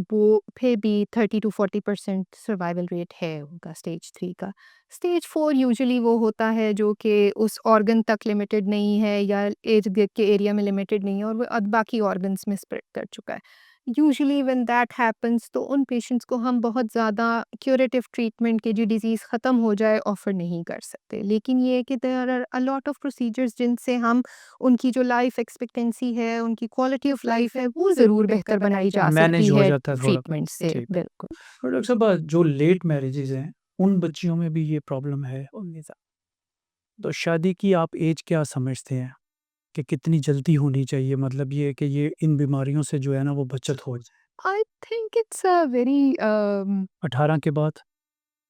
वो फिर भी 30 टू 40% सर्वाइवल रेट है उनका स्टेज 3 का। स्टेज 4 यूजुअली वो होता है जो कि उस ऑर्गन तक लिमिटेड नहीं है या इर्द-गिर्द के एरिया में लिमिटेड नहीं है और वो बाकी ऑर्गन्स में स्प्रेड कर चुका है। यूजुअली व्हेन दैट हैपेंस तो उन पेशेंट्स को हम बहुत ज़्यादा क्यूरेटिव ट्रीटमेंट के जो डिज़ीज़ ख़त्म हो जाए ऑफ़र नहीं कर सकते। लेकिन ये है कि there are a lot of procedures जिनसे हम उनकी जो लाइफ़ एक्सपेक्टेंसी है, उनकी क्वालिटी ऑफ़ लाइफ़ है, वो ज़रूर बेहतर बनाई जा मैनेज सकती हो है जाता है थोड़ा? ट्रीटमेंट से। ठीक। बिल्कुल। और डॉक्टर साहब, जो लेट मैरेजेज़ हैं, उन बच्चियों में भी ये प्रॉब्लम है उनके साथ। तो शादी की आप एज क्या समझते हैं कि कितनी जल्दी होनी चाहिए? मतलब ये है कि ये इन बीमारियों से जो है ना वो बचत हो जाए। I think it's a very 18 के बाद,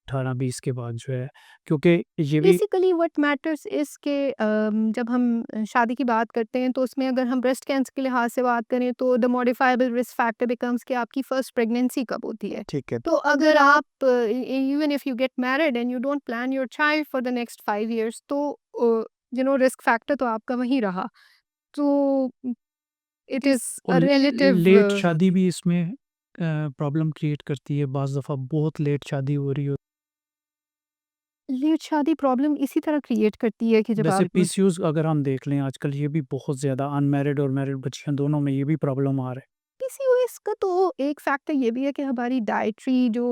18-20 के बाद जो है, क्योंकि ये भी बेसिकली व्हाट मैटर्स इज़ के जब हम शादी की बात करते हैं तो उसमें अगर हम ब्रेस्ट कैंसर के लिहाज से बात करें तो the modifiable risk factor becomes कि आपकी फर्स्ट प्रेगनेंसी कब होती है। ठीक है। तो अगर आप even if you get married and you don't plan your child for the next 5 years तो रिस्क फैक्टर तो आपका वहीं रहा। तो इट इज़ और अ रिलेटिव लेट शादी भी इसमें प्रॉब्लम क्रिएट करती है, बाज़ दफ़ा बहुत लेट शादी हो रही हो। लेट शादी प्रॉब्लम इसी तरह क्रिएट करती है कि जब वैसे आप पीसीओएस अगर हम देख लें आजकल, ये भी बहुत ज़्यादा अनमैरिड और मैरिड बच्चियाँ दोनों में ये भी प्रॉब्लम आ रहा है। पीसीओएस का तो एक फैक्टर ये भी है कि हमारी डाइटरी जो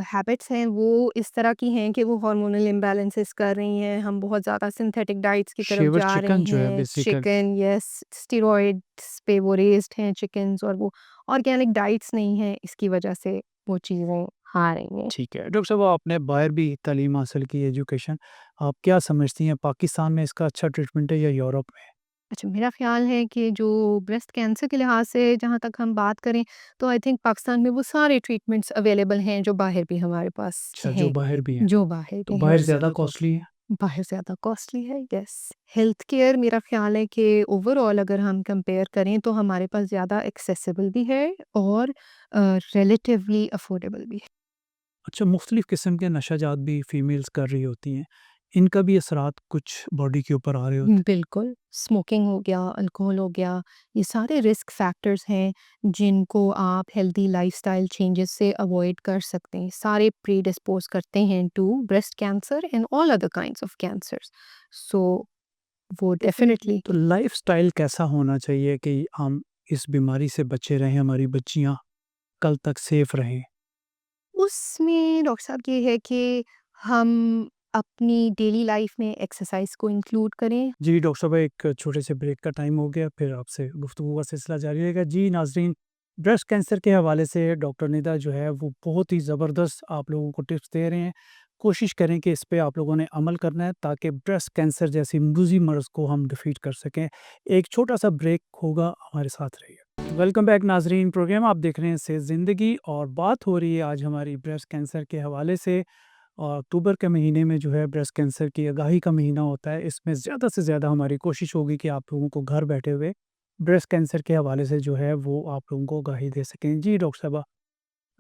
हैबिट्स हैं वो इस तरह की हैं कि वो हार्मोनल इम्बैलेंसेस कर रही हैं। हम बहुत ज़्यादा सिंथेटिक डाइट्स की तरफ शेवर जा रहे चिकन जो है हैं। बेसिकली। चिकन यस, स्टेरॉइड्स पे वो रेज़्ड हैं चिकन्स और वो ऑर्गेनिक डाइट्स नहीं हैं, इसकी वजह से वो चीज़ें आ रही हैं। ठीक है। डॉक्टर साहब, आपने बाहर भी तालीम हासिल की, एजुकेशन, आप क्या समझती हैं पाकिस्तान में इसका अच्छा ट्रीटमेंट है या यूरोप में? अच्छा, मेरा ख़्याल है कि जो ब्रेस्ट कैंसर के लिहाज से जहाँ तक हम बात करें, तो आई थिंक पाकिस्तान में वो सारे ट्रीटमेंट्स अवेलेबल हैं जो बाहर भी हमारे पास अच्छा, जो हैं, बाहर भी हैं। जो बाहर तो भी हैं। बाहर ज़्यादा कॉस्टली है? बाहर ज़्यादा कॉस्टली है, यस। हेल्थ केयर मेरा ख़्याल है कि ओवरऑल अगर हम कंपेयर करें तो हमारे पास ज़्यादा एक्सेसिबल भी है और रिलेटिवली अफोर्डेबल भी है। अच्छा, मुख्तलिफ़ किस्म के नशाजात भी फ़ीमेल्स कर रही होती हैं। इनका भी असरात कुछ बॉडी के ऊपर आ रहे होते हैं। बिल्कुल, स्मोकिंग हो गया, अल्कोहल हो गया, ये सारे रिस्क फैक्टर्स हैं जिनको आप हेल्दी लाइफ़स्टाइल चेंजेस से अवॉइड कर सकते हैं। सारे प्रीडिस्पोज़ करते हैं to breast cancer and all other kinds of cancers. So वो डेफ़िनिटली तो लाइफ़स्टाइल कैसा होना चाहिए कि हम इस बीमारी से बचे रहें, हमारी बच्चियाँ कल तक सेफ रहें? उसमें डॉक्टर साहब ये है कि हम अपनी डेली लाइफ़ में एक्सरसाइज़ को इंक्लूड करें। जी, डॉक्टर साहब एक छोटे से ब्रेक का टाइम हो गया, फिर आपसे गुफ्तगू का सिलसिला जारी रहेगा। जी नाज़रीन, ब्रेस्ट कैंसर के हवाले से डॉक्टर निदा जो है वो बहुत ही ज़बरदस्त आप लोगों को टिप्स दे रहे हैं। कोशिश करें कि इस पे आप लोगों ने अमल करना है ताकि ब्रेस्ट कैंसर जैसी मूज़ी मर्ज़ को हम डिफ़ीट कर सकें। एक छोटा-सा ब्रेक होगा, हमारे साथ रहिए। वेलकम बैक नाज़रीन, प्रोग्राम आप देख रहे हैं सेहत ज़िंदगी और बात हो रही है आज हमारी ब्रेस्ट कैंसर के हवाले से। और अक्टूबर के महीने में जो है ब्रेस्ट कैंसर की आगाही का महीना होता है। इसमें ज़्यादा से ज़्यादा हमारी कोशिश होगी कि आप लोगों को घर बैठे हुए ब्रेस्ट कैंसर के हवाले से जो है वो आप लोगों को आगाही दे सकें। जी डॉक्टर साहबा,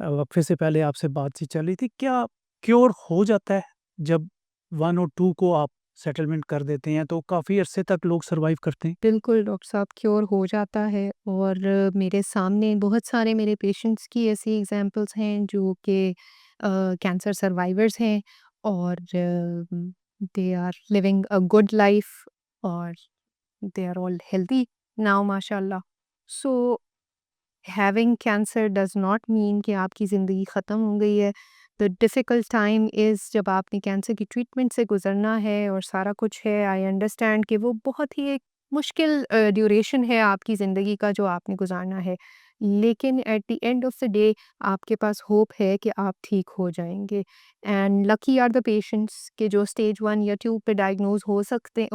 वक़्फ़े से पहले आपसे बातचीत चल रही थी, क्या क्योर हो जाता है जब 1 और 2 को आप सेटलमेंट कर देते हैं तो काफ़ी अरसे तक लोग सर्वाइव करते हैं? बिल्कुल डॉक्टर साहब, क्योर हो जाता है और मेरे सामने बहुत सारे मेरे पेशेंट्स की ऐसी एग्जांपल्स हैं जो कि कैंसर सर्वाइवर्स हैं और they are living a good life और they are all healthy now माशाल्लाह। So having cancer does not mean कि आपकी ज़िंदगी ख़त्म हो गई है। द डिफ़िकल्ट टाइम इज़ जब आपने कैंसर की ट्रीटमेंट से गुज़रना है और सारा कुछ है, आई अंडरस्टैंड कि वो बहुत ही एक मुश्किल ड्यूरेशन है आपकी ज़िंदगी का जो आपने गुज़ारना है। लेकिन at the end of the day आपके पास होप है कि आप ठीक हो जाएँगे and lucky are the patients के जो स्टेज 1 या 2 पे डायग्नोज़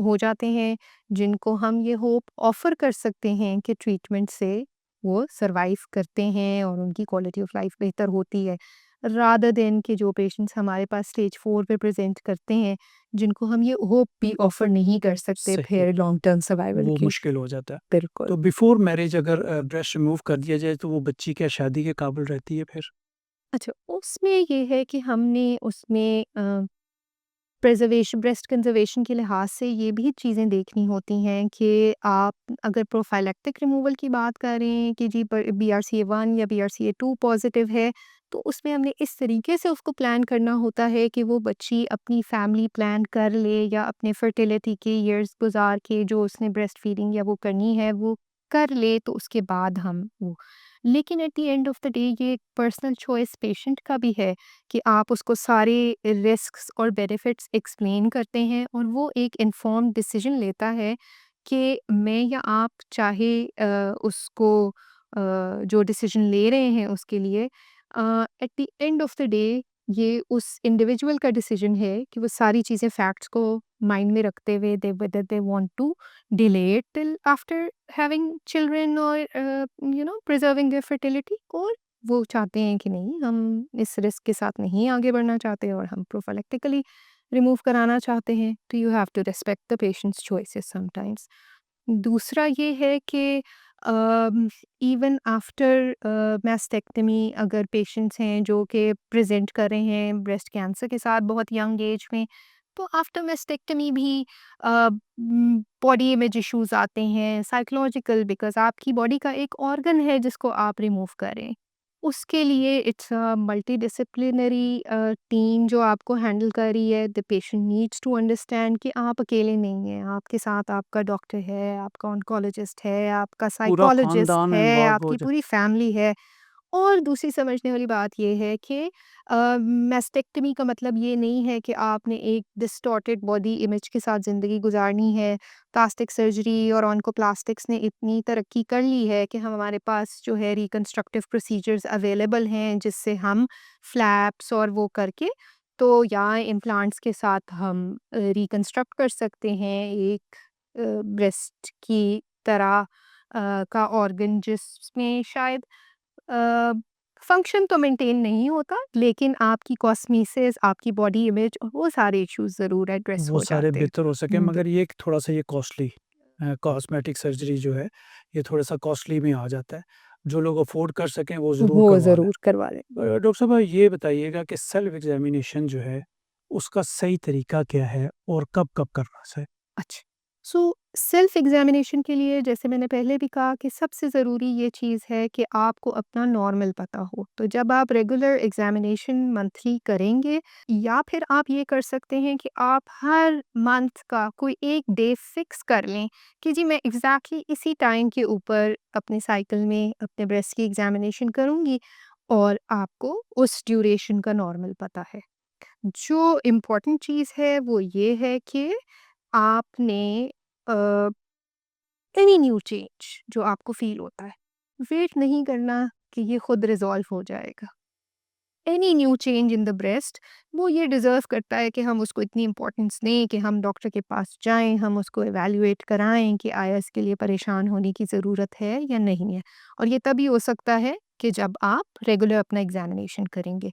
हो जाते हैं, जिनको हम ये होप ऑफ़र कर सकते हैं कि ट्रीटमेंट से वो सर्वाइव करते हैं और उनकी क्वालिटी ऑफ लाइफ बेहतर होती है रादर देन कि जो पेशेंट्स हमारे पास स्टेज 4 पे प्रेजेंट करते हैं जिनको हम ये होप भी ऑफर नहीं कर सकते सही, फिर लॉन्ग टर्म सर्वाइवल वो की। मुश्किल हो जाता है। बिल्कुल। तो बिफ़ोर मैरिज अगर ब्रेस्ट रिमूव कर दिया जाए तो वो बच्ची क्या शादी के काबिल रहती है फिर? अच्छा, उसमें ये है कि हमने उसमें प्रिजर्वेशन ब्रेस्ट कंजर्वेशन के लिहाज से ये भी चीज़ें देखनी होती हैं कि आप अगर प्रोफाइलैक्टिक रिमूवल की बात करें कि जी BRCA1 या BRCA2 पॉजिटिव है, तो उसमें हमने इस तरीके से उसको प्लान करना होता है कि वो बच्ची अपनी फैमिली प्लान कर ले या अपने फर्टिलिटी के ईयर्स गुजार के जो उसने ब्रेस्ट फीडिंग या वो करनी है वो कर ले, तो उसके बाद हम वो। लेकिन at the end of the day ये एक पर्सनल चॉइस पेशेंट का भी है कि आप उसको सारे रिस्क्स और बेनिफिट्स एक्सप्लेन करते हैं और वो एक इन्फॉर्म्ड डिसीजन लेता है कि मैं या आप चाहे उसको जो डिसीजन ले रहे हैं उसके लिए eight the end of the day ये उस इंडिविजुअल का डिसीजन है कि वो सारी चीज़ें फैक्ट्स को माइंड में रखते हुए they whether they want to delay it till after having children और प्रिजर्विंग देयर फर्टिलिटी, और वो चाहते हैं कि नहीं, हम इस रिस्क के साथ नहीं आगे बढ़ना चाहते और हम प्रोफाइलेक्टिकली रिमूव कराना चाहते हैं, तो you have to respect the patients choices sometimes. दूसरा ये है कि इवन आफ्टर मैस्टेक्टमी अगर पेशेंट्स हैं जो कि प्रेजेंट कर रहे हैं ब्रेस्ट कैंसर के साथ बहुत यंग एज में, तो आफ्टर मैस्टेक्टमी भी बॉडी इमेज इश्यूज आते हैं साइकोलॉजिकल, बिकॉज आपकी बॉडी का एक ऑर्गन है जिसको आप रिमूव करें, उसके लिए इट्स अ मल्टीडिसिप्लिनरी टीम जो आपको हैंडल कर रही है। The patient needs to understand कि आप अकेले नहीं हैं, आपके साथ आपका डॉक्टर है, आपका ऑन्कोलॉजिस्ट है, आपका पूरा साइकोलॉजिस्ट ख़ानदान है, इन्वॉल्व हो आपकी जाए। पूरी फैमिली है। और दूसरी समझने वाली बात ये है कि मैस्टेक्टमी का मतलब ये नहीं है कि आपने एक डिस्टॉर्टेड बॉडी इमेज के साथ ज़िंदगी गुजारनी है। प्लास्टिक सर्जरी और ऑन्कोप्लास्टिक्स ने इतनी तरक्की कर ली है कि हम हमारे पास जो है रिकंस्ट्रक्टिव प्रोसीजर्स अवेलेबल हैं जिससे हम फ्लैप्स और वो करके तो या इम्प्लांट्स के साथ हम रिकंस्ट्रक्ट कर सकते हैं एक ब्रेस्ट की तरह का ऑर्गन जिसमें शायद अ, फंक्शन तो मेंटेन नहीं होता, लेकिन आपकी कॉस्मेसिस, आपकी बॉडी इमेज और वो सारे इश्यूज़ ज़रूर एड्रेस वो हो सारे जाते हैं। बेहतर हो सके, हुँ, मगर ये एक थोड़ा-सा ये कॉस्टली कॉस्मेटिक सर्जरी जो है, ये थोड़ा-सा कॉस्टली में आ जाता है। जो लोग अफ़ोर्ड कर सकें वो ज़रूर वो करवा लें। ज़रूर करवा लें। डॉक्टर साहब ये बताइएगा कि सेल्फ एग्ज़ामिनेशन जो है, उसका सही तरीका क्या है और कब-कब करना चाहिए? अच्छा, सो सेल्फ एग्ज़ामिनेशन के लिए जैसे मैंने पहले भी कहा कि सबसे ज़रूरी ये चीज़ है कि आपको अपना नॉर्मल पता हो। तो जब आप रेगुलर एग्ज़ामिनेशन मंथली करेंगे या फिर आप ये कर सकते हैं कि आप हर मंथ का कोई एक डे फ़िक्स कर लें कि जी मैं एग्ज़ैक्टली इसी टाइम के ऊपर अपने साइकिल में अपने ब्रेस्ट की एग्ज़ामिनेशन करूँगी और आपको उस ड्यूरेशन का नॉर्मल पता है। जो इम्पोर्टेंट चीज़ है वो ये है कि आपने अ, एनी न्यू चेंज जो आपको फ़ील होता है, वेट नहीं करना कि ये खुद रिज़ॉल्व हो जाएगा। Any new change in the breast वो ये डिज़र्व करता है कि हम उसको इतनी इम्पोर्टेंस दें कि हम डॉक्टर के पास जाएँ, हम उसको इवैल्यूएट कराएँ कि आया इसके लिए परेशान होने की ज़रूरत है या नहीं है। और ये तभी हो सकता है कि जब आप रेगुलर अपना एग्ज़ामिनेशन करेंगे।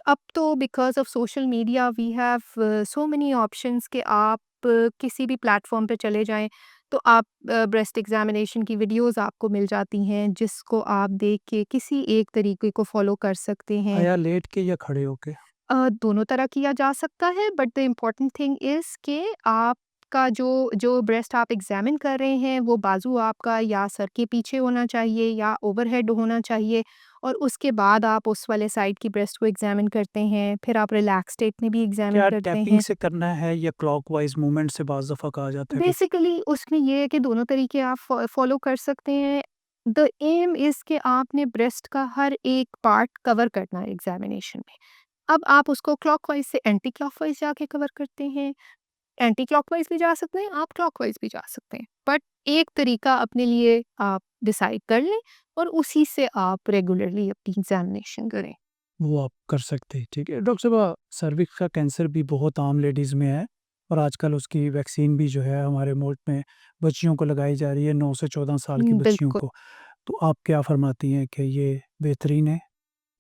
अब तो because of social media we have so many options कि आप किसी भी प्लेटफ़ॉर्म पे चले जाएँ, तो आप ब्रेस्ट एग्ज़ामिनेशन की वीडियोज़ आपको मिल जाती हैं, जिसको आप देख के किसी एक तरीके को फ़ॉलो कर सकते हैं। या लेट के या खड़े होके? दोनों तरह किया जा सकता है but the important thing is कि आपका जो जो ब्रेस्ट आप एग्ज़ामिन कर रहे हैं वो बाजू आपका या सर के पीछे होना चाहिए या ओवरहेड होना चाहिए और उसके बाद आप उस वाले साइड की ब्रेस्ट को एग्ज़ामिन करते हैं, फिर आप रिलैक्स स्टेट में भी एग्ज़ामिन क्या करते टैपिंग हैं। से करना है या क्लॉकवाइज़ मूवमेंट से बाज़ दफ़ा कहा जाता है कुछ? बेसिकली उसमें ये है कि दोनों तरीके आप फ़ॉलो कर सकते हैं। द एम इज़ कि आपने ब्रेस्ट का हर एक पार्ट कवर करना है एग्ज़ामिनेशन में। अब आप उसको क्लॉकवाइज़ से एंटी क्लॉकवाइज़ जाके कवर करते हैं। एंटी क्लॉकवाइज़ भी जा सकते हैं, आप क्लॉकवाइज़ भी जा सकते हैं। बट एक तरीका अपने लिए आप डिसाइड कर लें और उसी से आप रेगुलरली अपनी एग्ज़ामिनेशन करें। वो आप कर सकते हैं, ठीक है। डॉक्टर साहब, सर्विक्स का कैंसर भी बहुत आम लेडीज़ में है और आजकल उसकी वैक्सीन भी जो है हमारे मुल्क में बच्चियों को लगाई जा रही है, 9 से 14 साल की बच्चियों बिल्कुल। को। तो आप क्या फरमाती हैं कि ये बेहतरीन है?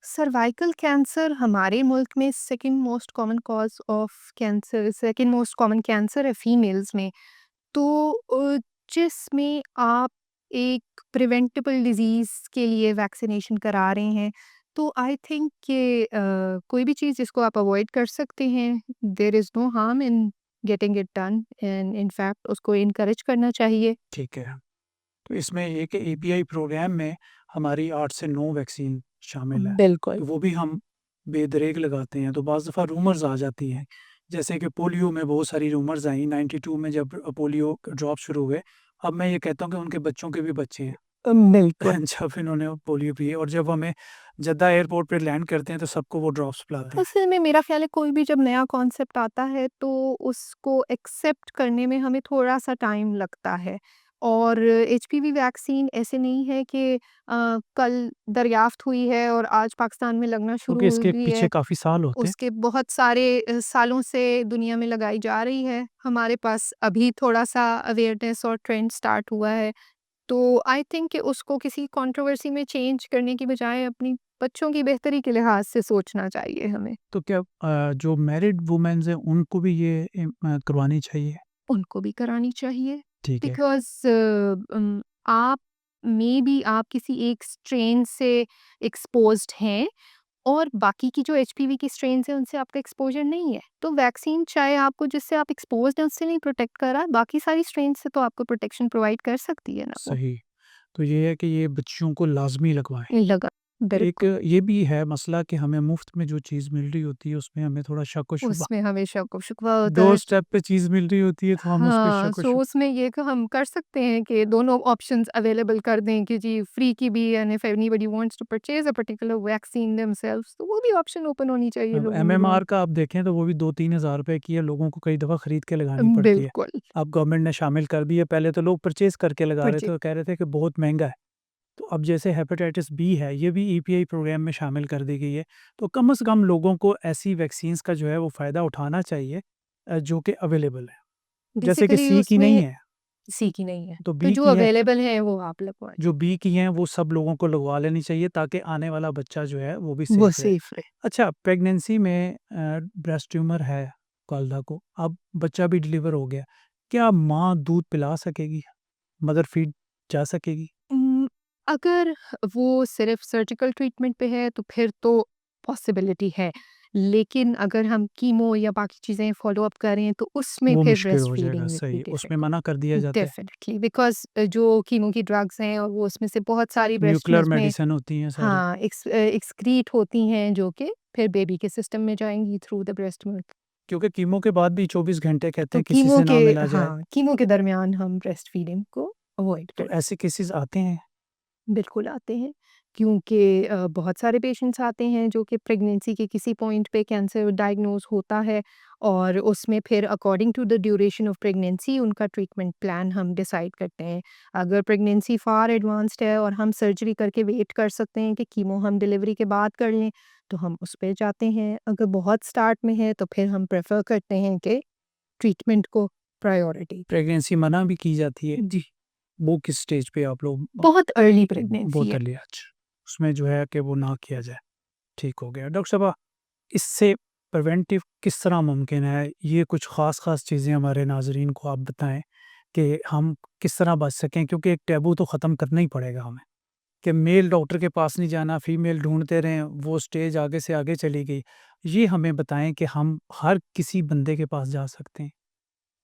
सर्वाइकल कैंसर हमारे मुल्क में second most common cause of cancer second most common cancer है फीमेल्स में। तो जिसमें आप एक प्रिवेंटेबल डिज़ीज़ के लिए वैक्सीनेशन करा रहे हैं, तो आई थिंक कि कोई भी चीज़ जिसको आप अवॉइड कर सकते हैं, there is no harm in getting it done and in fact उसको एनकरेज करना चाहिए। ठीक है। तो इसमें ये कि एपीआई प्रोग्राम में हमारी 8 से 9 वैक्सीन शामिल है। बिल्कुल। तो वो भी हम बेदरेग लगाते हैं। तो बाज़ दफ़ा रूमर्स आ जाती हैं। जैसे कि पोलियो में बहुत सारी रूमर्स आई 92 में जब पोलियो ड्रॉप शुरू हुए। अब मैं ये कहता हूँ कि उनके बच्चों के भी बच्चे हैं। बिल्कुल। जब इन्होंने पोलियो पिए और जब हमें जद्दा एयरपोर्ट पे लैंड करते हैं तो सबको वो ड्रॉप्स पिलाते हैं। असल में मेरा ख़्याल है कोई भी जब नया कॉन्सेप्ट आता है तो उसको एक्सेप्ट करने में हमें थोड़ा-सा टाइम लगता है। और एचपीवी वैक्सीन ऐसे नहीं है कि कल दरियाफ़्त हुई है और आज पाकिस्तान में लगना शुरू क्योंकि हो इसके गई पीछे है। काफ़ी साल होते हैं। उसके बहुत सारे सालों से दुनिया में लगाई जा रही है। हमारे पास अभी थोड़ा-सा अवेयरनेस और ट्रेंड स्टार्ट हुआ है। तो आई थिंक कि उसको किसी कंट्रोवर्सी में चेंज करने की बजाय अपनी बच्चों की बेहतरी के लिहाज से सोचना चाहिए हमें। तो क्या जो मैरिड वुमेन्स हैं उनको भी ये करवानी चाहिए? उनको भी करानी चाहिए ठीक है। बिकॉज़ आप मेबी आप किसी एक स्ट्रेन से एक्सपोज़्ड हैं और बाकी की जो एचपीवी की स्ट्रेन्स हैं उनसे आपका एक्सपोज़र नहीं है। तो वैक्सीन चाहे आपको जिससे आप एक्सपोज़्ड हैं उससे नहीं प्रोटेक्ट कर रहा, बाकी सारी स्ट्रेन से तो आपको प्रोटेक्शन प्रोवाइड कर सकती है ना वो। सही। तो ये है कि ये बच्चियों को लाज़मी लगवाएँ। लगा एक बिल्कुल। ये भी है मसला कि हमें मुफ़्त में जो चीज़ मिल रही होती है उसमें हमें थोड़ा शक व शुबा। उसमें हमेशा को शिकवा होता डोर है। स्टेप पे चीज़ मिल रही होती है तो हम उस पे हाँ, शक व सो शुबा। उसमें ये कि हम कर सकते हैं कि दोनों ऑप्शंस अवेलेबल कर दें कि जी फ्री की भी and if anybody wants to purchase a particular vaccine themselves तो वो भी ऑप्शन ओपन होनी चाहिए अब लोगों के पास। एमएमआर का आप देखें तो वो भी 2-3 हज़ार रुपए की है, लोगों को कई दफ़ा खरीद के लगानी पड़ती है। बिल्कुल, अब गवर्नमेंट ने शामिल कर दी है, पहले तो लोग परचेज़ करके लगा रहे थे परचे और कह रहे थे कि बहुत महँगा है। तो अब जैसे हेपेटाइटिस बी है, ये भी ईपीआई प्रोग्राम में शामिल कर दी गई है। तो कम से कम लोगों को ऐसी वैक्सीन्स का जो है वो फ़ायदा उठाना चाहिए जो कि अवेलेबल है। जैसे कि बेसिकली सी की नहीं उसमें है, सी की नहीं है। तो तो बी जो की है। अवेलेबल है वो आप लगवाएँ, जो बी की हैं वो सब लोगों को लगवा लेनी चाहिए ताकि आने वाला बच्चा जो है वो भी वो सेफ रहे। सेफ रहे। अच्छा, प्रेगनेंसी में ब्रेस्ट ट्यूमर है वालिदा को, अब बच्चा भी डिलीवर हो गया, क्या माँ दूध पिला सकेगी? मदर फीड जा सकेगी? अगर वो सिर्फ़ सर्जिकल ट्रीटमेंट पे है तो फिर तो पॉसिबिलिटी है। लेकिन अगर हम कीमो या बाकी चीज़ें फ़ॉलो अप करें तो उसमें वो फिर मुश्किल ब्रेस्ट हो जाएगा, फीडिंग विल बी सही, उसमें डिफ़िकल्ट। मना कर दिया जाता है। डेफ़िनिटली बिकॉज़ जो कीमो की ड्रग्स हैं और वो उसमें से बहुत सारी ब्रेस्ट में न्यूक्लियर उसमें मेडिसिन होती हैं सारी। हाँ, एक्सक्रीट होती हैं जो कि फिर बेबी के सिस्टम में जाएँगी थ्रू द ब्रेस्ट मिल्क। क्योंकि कीमो के बाद भी 24 घंटे कहते तो हैं किसी से ना मिला जाए, कीमो के दरमियान हम ब्रेस्ट फीडिंग को अवॉइड तो करते ऐसे केसेस आते हैं। बिल्कुल आते हैं क्योंकि बहुत सारे पेशेंट्स आते हैं जो कि प्रेगनेंसी के किसी पॉइंट पे कैंसर डायग्नोज होता है और उसमें फिर according to the duration of pregnancy उनका ट्रीटमेंट प्लान हम डिसाइड करते हैं। अगर प्रेगनेंसी फार एडवांस्ड है और हम सर्जरी करके वेट कर सकते हैं कि कीमो हम डिलीवरी के बाद कर लें तो हम उस पे जाते हैं। अगर बहुत स्टार्ट में है तो फिर हम प्रेफर करते हैं कि ट्रीटमेंट को प्रायोरिटी। प्रेगनेंसी मना भी की जाती है, जी, वो किस स्टेज पे आप लोग बहुत अर्ली प्रेगनेंसी है। बोतल लिया? अच्छा, उसमें जो है कि वो ना किया जाए, ठीक हो गया। डॉक्टर साहब, इससे प्रिवेंटिव किस तरह मुमकिन है? ये कुछ ख़ास चीज़ें हमारे नाज़रीन को आप बताएँ कि हम किस तरह बच सकें? क्योंकि एक टैबू तो ख़त्म करना ही पड़ेगा हमें, कि मेल डॉक्टर के पास नहीं जाना, फीमेल ढूँढते रहें, वो स्टेज आगे से आगे चली गई। ये हमें बताएँ कि हम हर किसी बंदे के पास जा सकते हैं,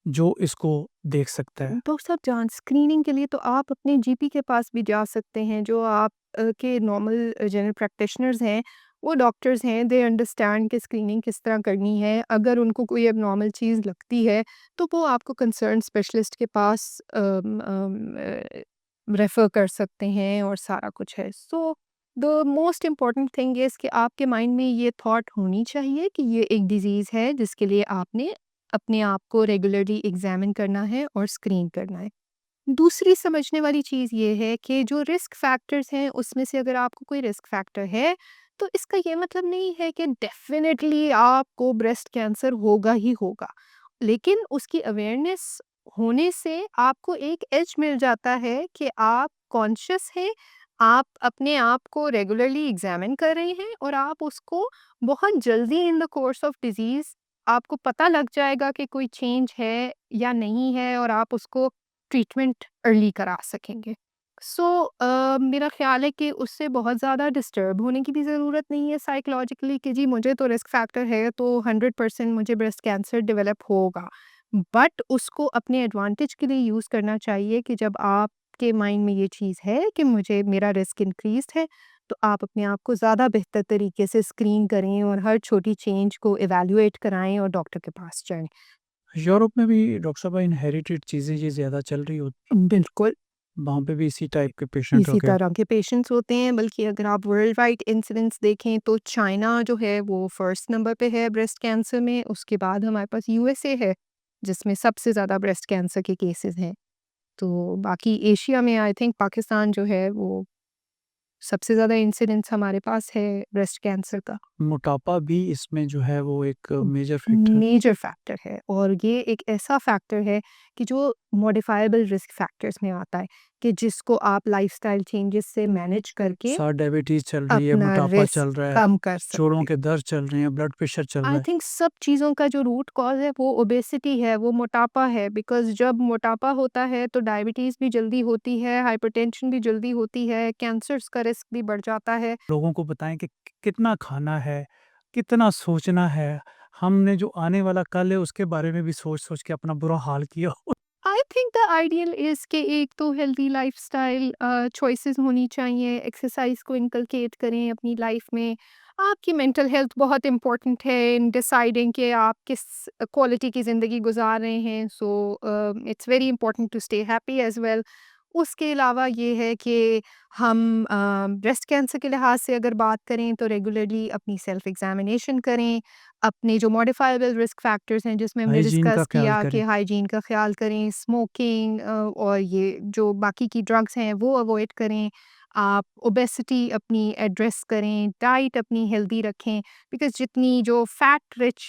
जो इसको देख सकता है। डॉक्टर साहब जान स्क्रीनिंग के लिए तो आप अपने जीपी के पास भी जा सकते हैं जो आप के नॉर्मल जनरल प्रैक्टिशनर्स हैं वो डॉक्टर्स हैं दे अंडरस्टैंड कि स्क्रीनिंग किस तरह करनी है। अगर उनको कोई एबनॉर्मल चीज़ लगती है तो वो आपको कंसर्न स्पेशलिस्ट के पास रेफ़र कर सकते हैं और सारा कुछ है। So the most important thing is कि आपके माइंड में ये थॉट होनी चाहिए कि ये एक डिज़ीज़ है जिसके लिए आपने अपने आप को रेगुलरली एग्जामिन करना है और स्क्रीन करना है। दूसरी समझने वाली चीज़ ये है कि जो रिस्क फैक्टर्स हैं उसमें से अगर आपको कोई रिस्क फैक्टर है तो इसका ये मतलब नहीं है कि डेफिनेटली आपको ब्रेस्ट कैंसर होगा ही होगा। लेकिन उसकी अवेयरनेस होने से आपको एक एज मिल जाता है कि आप कॉन्शियस हैं, आप अपने आप को रेगुलरली एग्जामिन कर रहे हैं और आप उसको बहुत जल्दी in the course of disease आपको पता लग जाएगा कि कोई चेंज है या नहीं है और आप उसको ट्रीटमेंट अर्ली करा सकेंगे। सो मेरा ख़्याल है कि उससे बहुत ज़्यादा डिस्टर्ब होने की भी ज़रूरत नहीं है साइकोलॉजिकली कि जी मुझे तो रिस्क फैक्टर है तो 100% मुझे ब्रेस्ट कैंसर डेवलप होगा। बट उसको अपने एडवांटेज के लिए यूज़ करना चाहिए कि जब आपके माइंड में ये चीज़ है कि मुझे मेरा रिस्क इंक्रीज़्ड है, तो आप अपने आप को ज़्यादा बेहतर तरीके से स्क्रीन करें और हर छोटी चेंज को इवैल्यूएट कराएँ और डॉक्टर के पास जाएँ। यूरोप में भी डॉक्टर साहब इनहेरिटेड चीज़ें ये ज़्यादा चल रही होती, बिल्कुल। वहाँ पे भी इसी टाइप के पेशेंट इसी होके। तरह के पेशेंट्स होते हैं बल्कि अगर आप वर्ल्ड वाइड इंसिडेंस देखें तो चाइना जो है वो फर्स्ट नंबर पे है ब्रेस्ट कैंसर में, उसके बाद हमारे पास यूएसए है जिसमें सबसे ज़्यादा ब्रेस्ट कैंसर के केसेस हैं। तो बाकी एशिया में आई थिंक पाकिस्तान जो है वो सबसे ज़्यादा इंसिडेंस हमारे पास है ब्रेस्ट कैंसर का। मोटापा भी इसमें जो है वो एक मेजर फैक्टर है। मेजर फैक्टर है और ये एक ऐसा फैक्टर है कि जो मॉडिफाइबल रिस्क फैक्टर्स में आता है कि जिसको आप लाइफस्टाइल चेंजेस से मैनेज करके साथ डायबिटीज़ चल रही है, अपना मोटापा रिस्क चल रहा है, कम कर जोड़ों सकते हैं। के दर्द चल रहे हैं, ब्लड प्रेशर चल रहा आई है। थिंक सब चीज़ों का जो रूट कॉज़ है वो ओबेसिटी है, वो मोटापा है बिकॉज़ जब मोटापा होता है तो डायबिटीज़ भी जल्दी होती है, हाइपरटेंशन भी जल्दी होती है, कैंसर्स का रिस्क भी बढ़ जाता है। लोगों को बताएँ कि कितना खाना है, कितना सोचना है, हमने जो आने वाला कल है उसके बारे में भी सोच-सोच के अपना बुरा हाल किया हो। I think the ideal is कि एक तो हेल्दी लाइफ़स्टाइल चॉइसेस होनी चाहिए, एक्सरसाइज़ को इनकलकेट करें अपनी लाइफ़ में। आपकी मेंटल हेल्थ बहुत इम्पोर्टेंट है इन डिसाइडिंग कि आप किस क्वालिटी की ज़िंदगी गुज़ार रहे हैं। So it's very important to stay happy as well. उसके अलावा ये है कि हम ब्रेस्ट कैंसर के लिहाज से अगर बात करें तो रेगुलरली अपनी सेल्फ एग्जामिनेशन करें। अपने जो मॉडिफाइबल रिस्क फैक्टर्स हैं जिसमें हमने हाइजीन का डिस्कस ख़्याल किया कि करें। हाइजीन का ख़्याल करें, स्मोकिंग और ये जो बाकी की ड्रग्स हैं वो अवॉइड करें। आप ओबेसिटी अपनी एड्रेस करें, डाइट अपनी हेल्दी रखें बिकॉज़ जितनी जो फैट रिच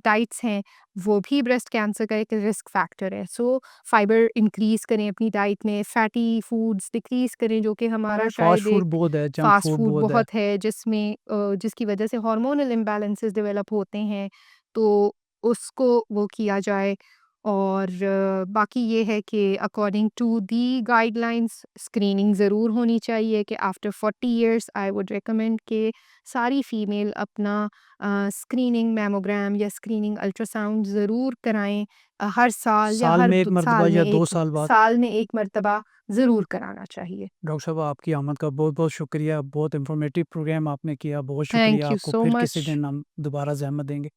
डाइट्स हैं वो भी ब्रेस्ट कैंसर का एक रिस्क फैक्टर है। सो फाइबर इंक्रीज़ करें अपनी डाइट में, फैटी फूड्स डिक्रीज़ करें जो कि हमारा फास्ट शायद फूड एक बहुत है, जंक फ़ास्ट फूड फूड बहुत है। बहुत है जिसमें जिसकी वजह से हार्मोनल इम्बैलेंसेस डेवलप होते हैं, तो उसको वो किया जाए। और बाकी ये है कि according to the guidelines screening ज़रूर होनी चाहिए कि after 40 years I would recommend कि सारी फ़ीमेल अपना स्क्रीनिंग मैमोग्राम या स्क्रीनिंग अल्ट्रासाउंड ज़रूर कराएँ हर साल या साल हर में 1 मर्तबा या 2 साल बाद? साल में 1 मर्तबा ज़रूर कराना चाहिए। डॉक्टर साहब आपकी आमद का बहुत-बहुत शुक्रिया। बहुत इन्फॉर्मेटिव प्रोग्राम आपने किया। बहुत शुक्रिया थैंक यू आपको। सो फिर किसी मच। दिन हम दोबारा ज़हमत देंगे।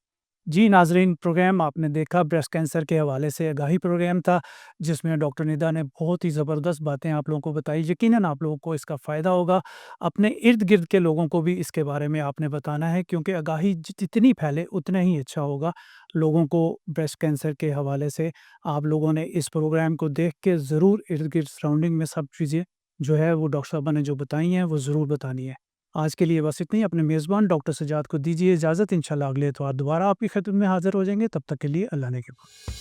जी नाज़रीन, प्रोग्राम आपने देखा ब्रेस्ट कैंसर के हवाले से आगाही प्रोग्राम था, जिसमें डॉक्टर निदा ने बहुत ही ज़बरदस्त बातें आप लोगों को बताई। यकीनन आप लोगों को इसका फ़ायदा होगा। अपने इर्द-गिर्द के लोगों को भी इसके बारे में आपने बताना है, क्योंकि आगाही जितनी फैले उतना ही अच्छा होगा लोगों को ब्रेस्ट कैंसर के हवाले से। आप लोगों ने इस प्रोग्राम को देख के ज़रूर इर्द-गिर्द सराउंडिंग में सब चीज़ें जो है वो डॉक्टर साहबा ने जो बताई हैं वो ज़रूर बतानी है। आज के लिए बस इतना ही। अपने मेज़बान डॉक्टर सज्जाद को दीजिए इजाज़त। इंशाल्लाह अगले एतवार दोबारा आपकी खिदमत में हाज़िर हो जाएँगे। तब तक के लिए अल्लाह ने के